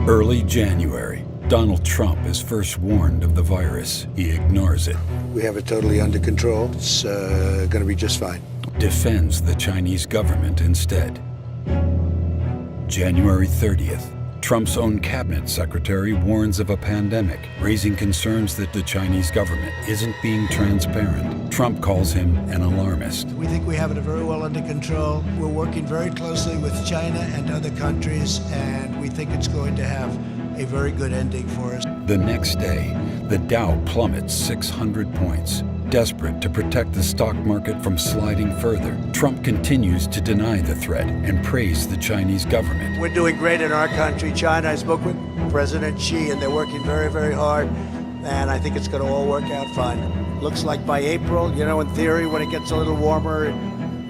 Early January, Donald Trump is first warned of the virus. He ignores it. We have it totally under control. It's going to be just fine. Defends the Chinese government instead. January 30th, Trump's own cabinet secretary warns of a pandemic, raising concerns that the Chinese government isn't being transparent. Trump calls him an alarmist. We think we have it very well under control. We're working very closely with China and other countries, and we think it's going to have a very good ending for us. The next day, the Dow plummets 600 points. Desperate to protect the stock market from sliding further, Trump continues to deny the threat and praise the Chinese government. We're doing great in our country. China, I spoke with President Xi, and they're working very, very hard, and I think it's going to all work out fine. Looks like by April, in theory, when it gets a little warmer, it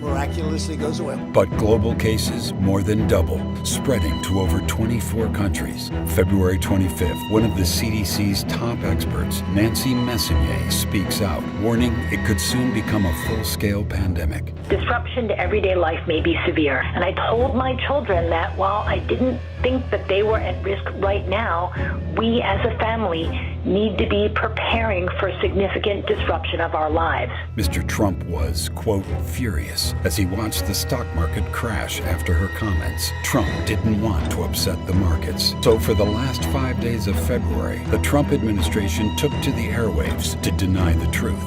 miraculously goes away. But global cases more than double, spreading to over 24 countries. February 25th, one of the CDC's top experts, Nancy Messonnier, speaks out, warning it could soon become a full-scale pandemic. Disruption to everyday life may be severe, and I told my children that while I didn't think that they were at risk right now, we as a family need to be preparing for significant disruption of our lives. Mr. Trump was, quote, furious as he watched the stock market crash after her comments. Trump didn't want to upset the markets. So for the last 5 days of February, the Trump administration took to the airwaves to deny the truth.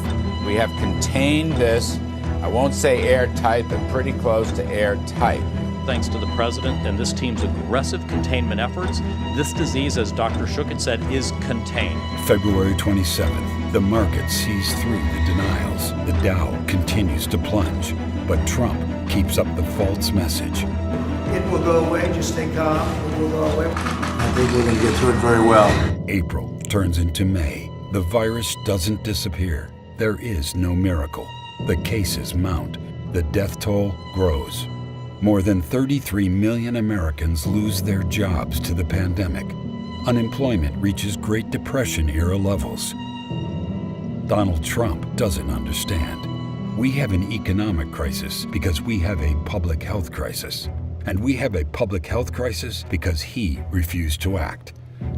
We have contained this, I won't say airtight, but pretty close to airtight. Thanks to the president and this team's aggressive containment efforts, this disease, as Dr. Shook had said, is contained. February 27th, the market sees through the denials. The Dow continues to plunge, but Trump keeps up the false message. It will go away. Just stay calm. It will go away. I think we're going to get through it very well. April turns into May. The virus doesn't disappear. There is no miracle. The cases mount. The death toll grows. More than 33 million Americans lose their jobs to the pandemic. Unemployment reaches Great Depression-era levels. Donald Trump doesn't understand. We have an economic crisis because we have a public health crisis. And we have a public health crisis because he refused to act.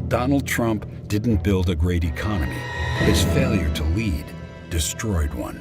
Donald Trump didn't build a great economy. His failure to lead destroyed one.